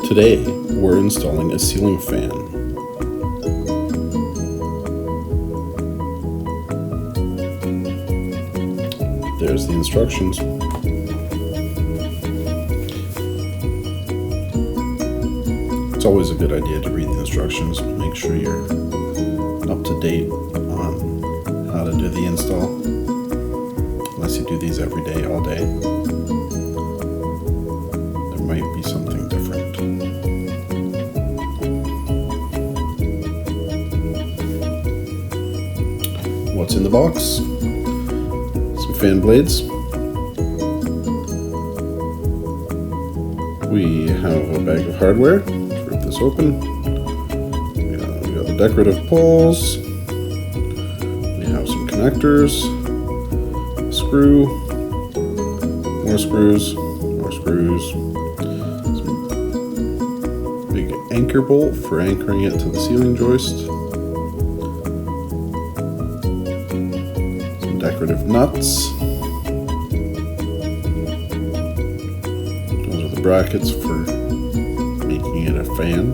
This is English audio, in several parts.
Today, we're installing a ceiling fan. There's the instructions. It's always a good idea to read the instructions. Make sure you're up to date on how to do the install. Unless you do these every day, all day. There might be something different. What's in the box? Some fan blades. We have a bag of hardware. Let's rip this open. We got the decorative poles. We have some connectors. A screw. More screws. More screws. Some big anchor bolt for anchoring it to the ceiling joist. Decorative nuts. Those are the brackets for making it a fan.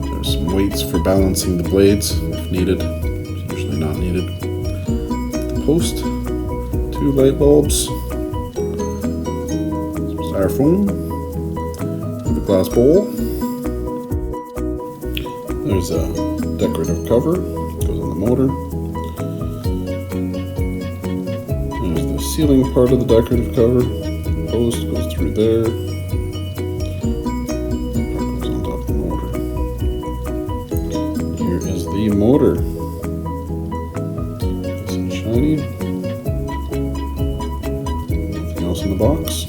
There's some weights for balancing the blades if needed. It's usually not needed. The post, 2 light bulbs, some styrofoam, with a glass bowl. There's a decorative cover, goes on the motor. There's the ceiling part of the decorative cover. The post goes through there. That part goes on top of the motor. Here is the motor. Nice and shiny. Nothing else in the box.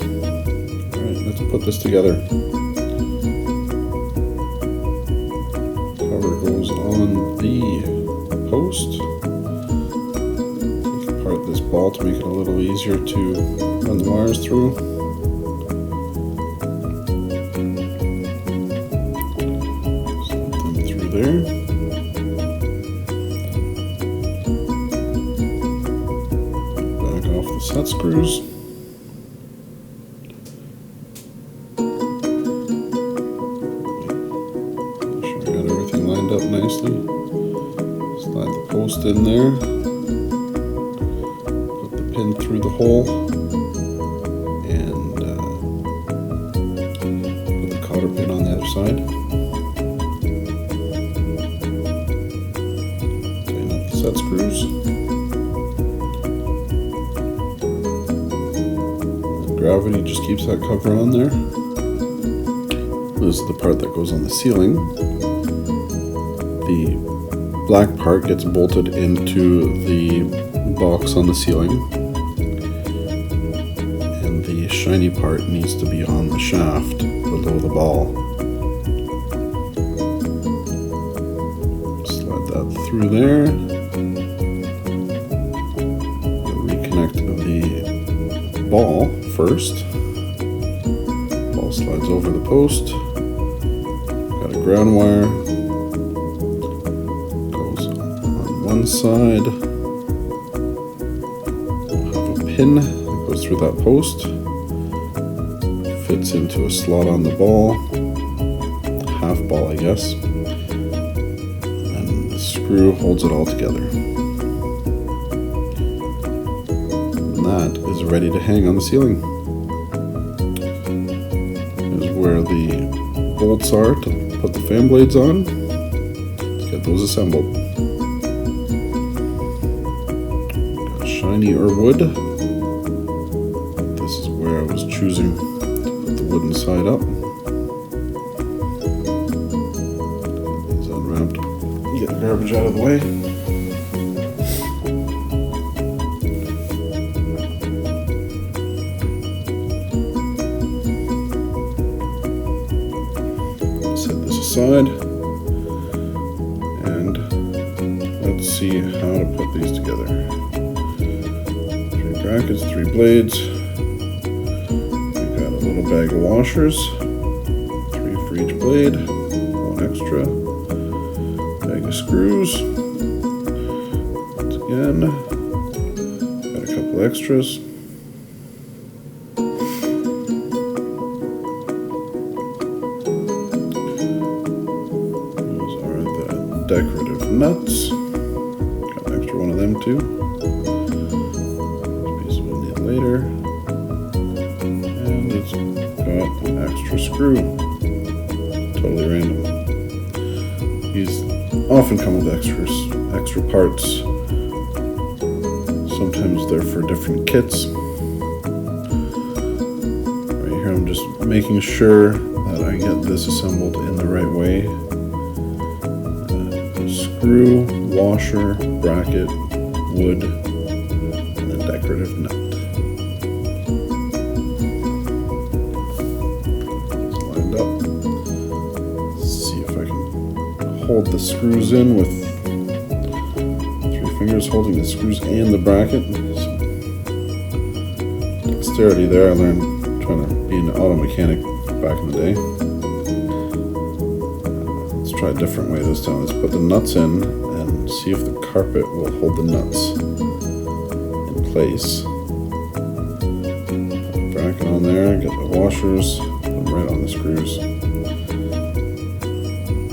Alright, let's put this together. Cover goes on the post. Take apart this ball to make it a little easier to run the wires through. Slip them through there. Back off the set screws. Lined up nicely. Slide the post in there. Put the pin through the hole. And put the cotter pin on the other side. Tighten up the set screws. And gravity just keeps that cover on there. This is the part that goes on the ceiling. The black part gets bolted into the box on the ceiling, and the shiny part needs to be on the shaft below the ball. Slide that through there. Reconnect the ball first. Ball slides over the post. Got a ground wire. One side, we'll have a pin that goes through that post, fits into a slot on the ball, half ball I guess, and the screw holds it all together. And that is ready to hang on the ceiling. Here's where the bolts are to put the fan blades on. Let's get those assembled. Shiny or wood. This is where I was choosing to put the wooden side up. These unwrapped. Get the garbage out of the way. Set this aside. And let's see how to put these together. Brackets, 3 blades. We've got a little bag of washers, 3 for each blade, 1 extra. Bag of screws. Once again, got a couple couple extras. Those are the decorative nuts. Got an extra one of them too. This piece we'll need later. And it's got an extra screw. Totally random. These often come with extra parts. Sometimes they're for different kits. Right here I'm just making sure that I get this assembled in the right way. Screw, washer, bracket, wood, and a decorative nut. It's lined up. Let's see if I can hold the screws in with fingers holding the screws and the bracket. Some dexterity there. I learned trying to be an auto mechanic back in the day. Let's try a different way this time. Let's put the nuts in and see if the carpet will hold the nuts in place. Put the bracket on there, get the washers, put them right on the screws.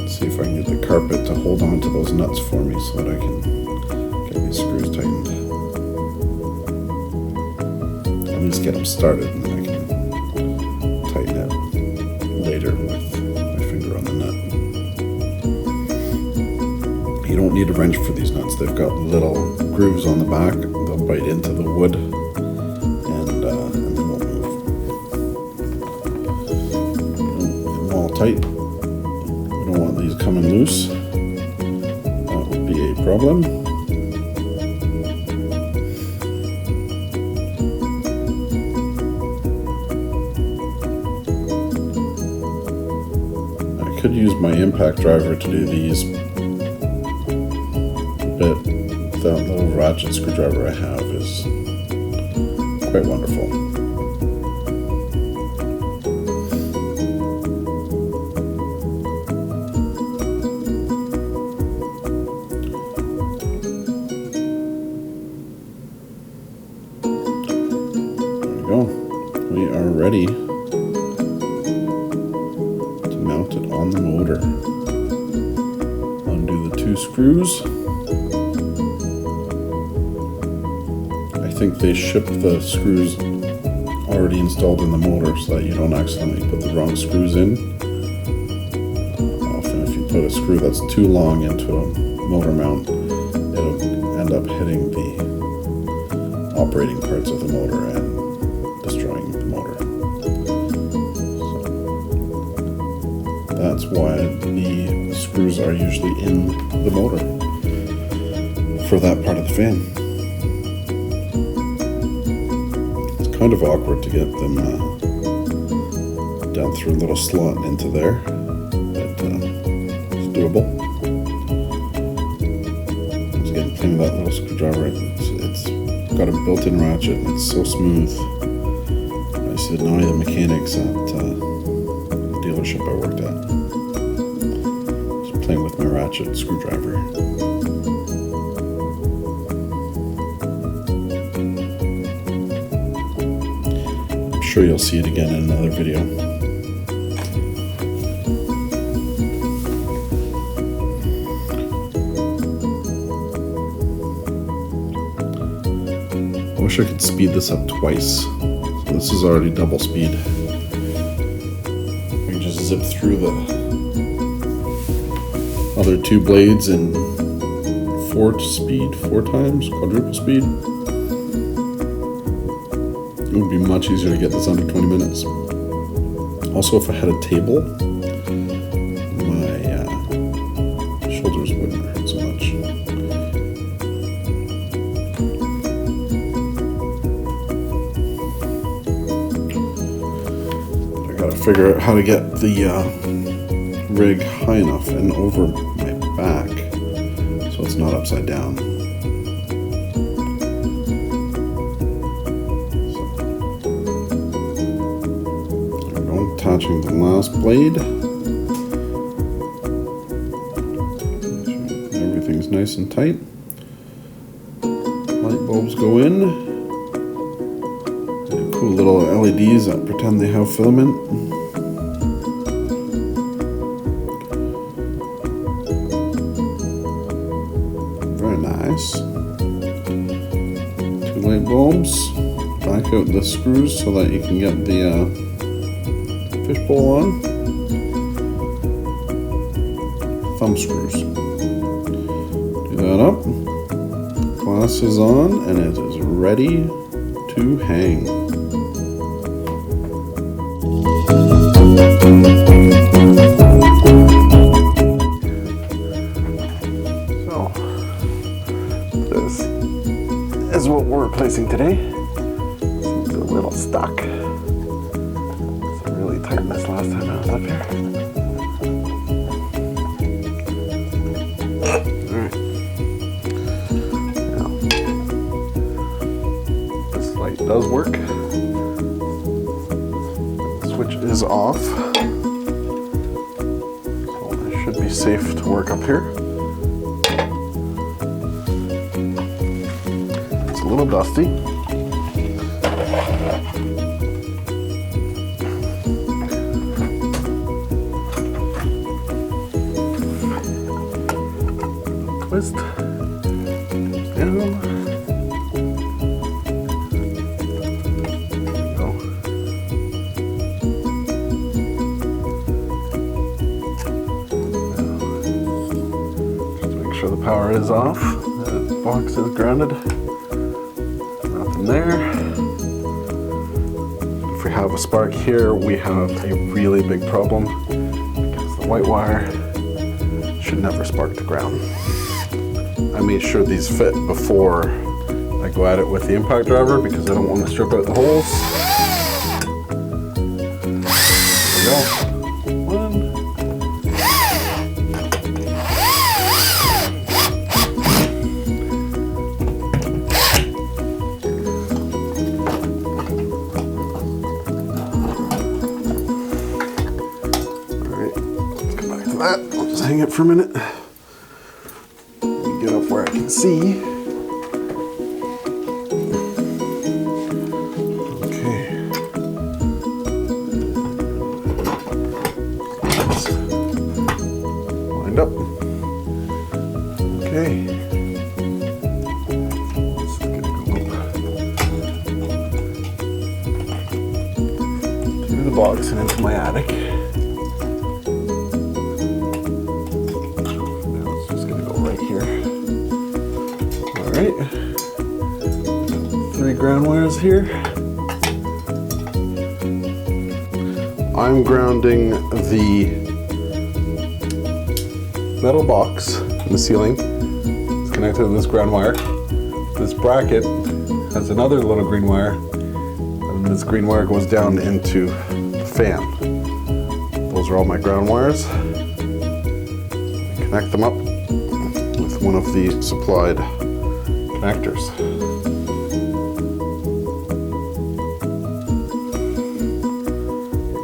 Let's see if I can get the carpet to hold on to those nuts for me so that I can these screws tightened. At least get them started, and then I can tighten it later with my finger on the nut. You don't need a wrench for these nuts. They've got little grooves on the back. They'll bite into the wood, and they won't move. Get them all tight. We don't want these coming loose. That would be a problem. Could use my impact driver to do these, but that little ratchet screwdriver I have is quite wonderful. There we go. We are ready mounted on the motor. Undo the two screws. I think they ship the screws already installed in the motor so that you don't accidentally put the wrong screws in. Often if you put a screw that's too long into a motor mount, it'll end up hitting the operating parts of the motor and destroying the motor. That's why the screws are usually in the motor for that part of the fan. It's kind of awkward to get them down through a little slot into there, but it's doable. Once again, playing with that little screwdriver, it's got a built-in ratchet and it's so smooth. I used to know the mechanics at the dealership I worked at. Playing with my ratchet screwdriver. I'm sure you'll see it again in another video. I wish I could speed this up twice. So this is already double speed. We can just zip through the other two blades in 4 times, quadruple speed. It would be much easier to get this under 20 minutes. Also, if I had a table, my shoulders wouldn't hurt so much. I gotta figure out how to get the rig high enough and over my back so it's not upside down. So, there we go, attaching the last blade. Everything's nice and tight. Light bulbs go in. Cool little LEDs that pretend they have filament. Very nice. 2 light bulbs. Back out the screws so that you can get the fishbowl on. Thumb screws. Do that up. Glass is on and it is ready to hang. So, this is what we're replacing today. Seems a little stuck. So really tightened this last time I was up here. Alright. Now, this light does work. The switch is off. So it should be safe to work up here. It's a little dusty. Twist down. There we go. Just make sure the power is off. The box is grounded. Nothing there. If we have a spark here, we have a really big problem because the white wire should never spark to ground. I made sure these fit before I go at it with the impact driver because I don't want to strip out the holes. There we go. One. Alright, let's come back to that. I'll just hang it for a minute. Get up where I can see. Okay. Lined up. Okay. Just gonna go through the box and into my attic. Now it's just gonna go right here. Alright, 3 ground wires here. I'm grounding the metal box in the ceiling. It's connected to this ground wire. This bracket has another little green wire, and this green wire goes down into the fan. Those are all my ground wires. Connect them up with one of the supplied connectors.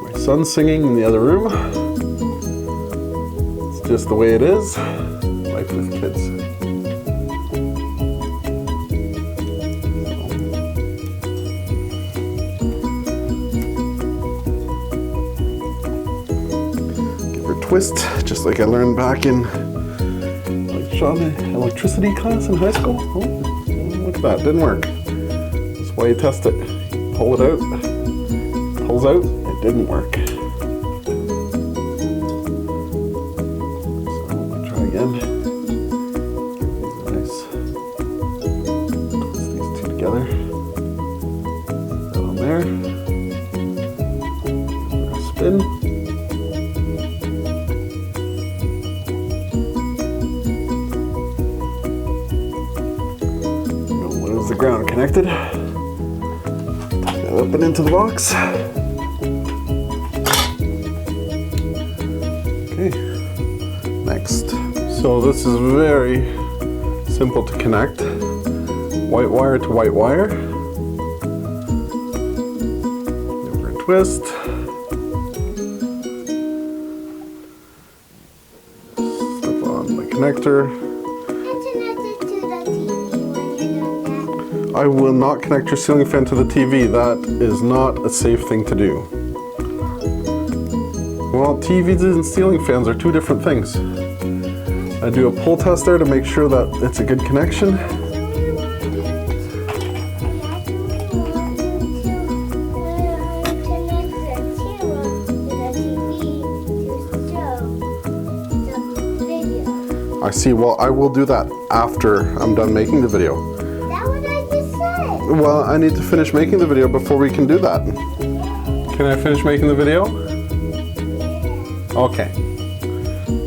My son's singing in the other room. It's just the way it is. Life with kids. Give her a twist, just like I learned back in electricity class in high school. Oh, look at that, didn't work. That's why you test it. You pull it out, pulls out, it didn't work. So we'll try again. Nice. Twist these two together. Put that on there. Spin. The ground connected. Take that up and into the box. Okay, next. So this is very simple to connect. White wire to white wire. Give her a twist. Slip on the connector. I will not connect your ceiling fan to the TV. That is not a safe thing to do. Well, TVs and ceiling fans are two different things. I do a pull test there to make sure that it's a good connection. I see. Well, I will do that after I'm done making the video. That's what I just said. Well, I need to finish making the video before we can do that. Can I finish making the video? Okay.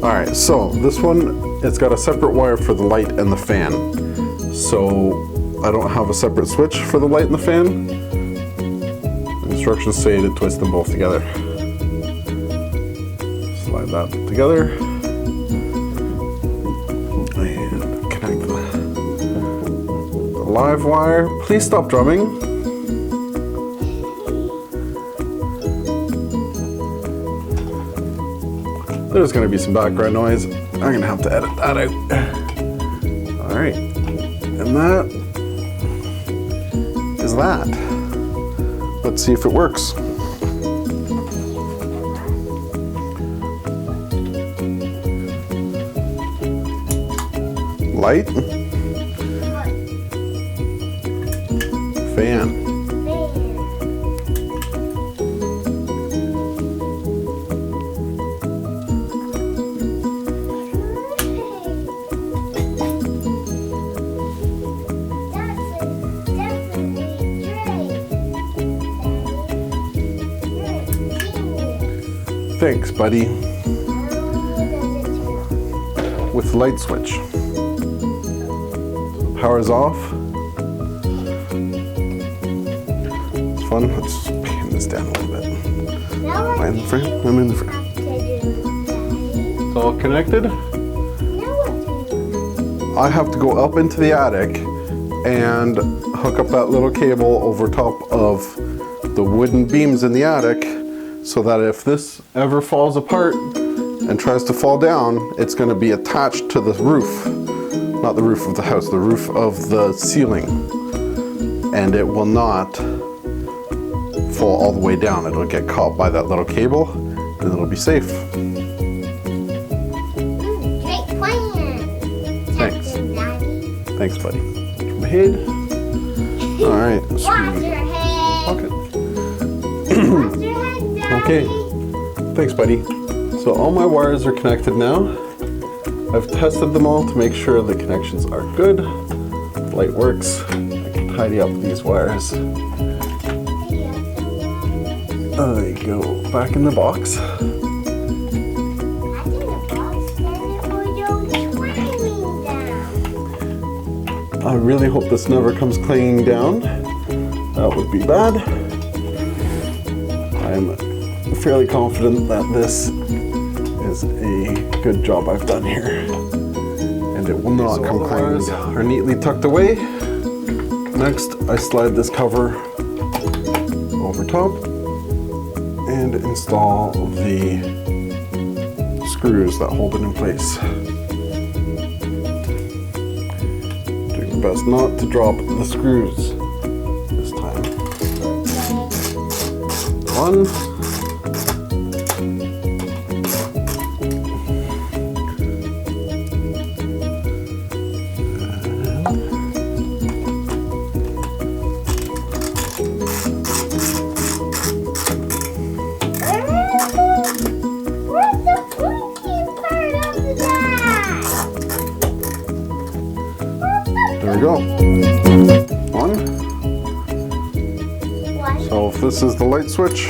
Alright, so this one, it's got a separate wire for the light and the fan. So I don't have a separate switch for the light and the fan. The instructions say to twist them both together. Slide that together. And connect the live wire. Please stop drumming. There's going to be some background noise. I'm going to have to edit that out. All right, and that is that. Let's see if it works. Light. Fan. Thanks, buddy. With the light switch. Power's off. It's fun. Let's pan this down a little bit. Am I in the frame? I'm in the frame. It's all connected. I have to go up into the attic and hook up that little cable over top of the wooden beams in the attic, so that if this ever falls apart and tries to fall down, it's going to be attached to the roof. Not the roof of the house, the roof of the ceiling. And it will not fall all the way down. It'll get caught by that little cable and it'll be safe. Great plan. Thanks. Captain Daddy. Thanks, buddy. From my head. All right. Wash your head. Pocket. Wash your head, Daddy. Okay. Thanks, buddy. So all my wires are connected now. I've tested them all to make sure the connections are good. The light works. I can tidy up these wires. There you go. Back in the box. I really hope this never comes clanging down. That would be bad. I'm fairly confident that this is a good job I've done here. And it will not come clanging down. Are neatly tucked away. Next, I slide this cover over top and install the screws that hold it in place. Doing my best not to drop the screws this time. One. There we go. One. So if this is the light switch,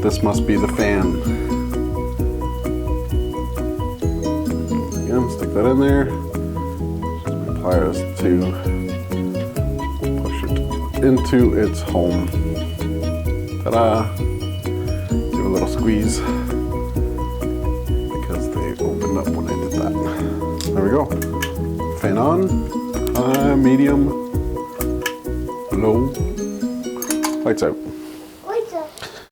this must be the fan. Again, stick that in there. Use my pliers to push it into its home. Ta-da! Give it a little squeeze because they opened up when I did that. There we go. Fan on. High, medium, low, lights out.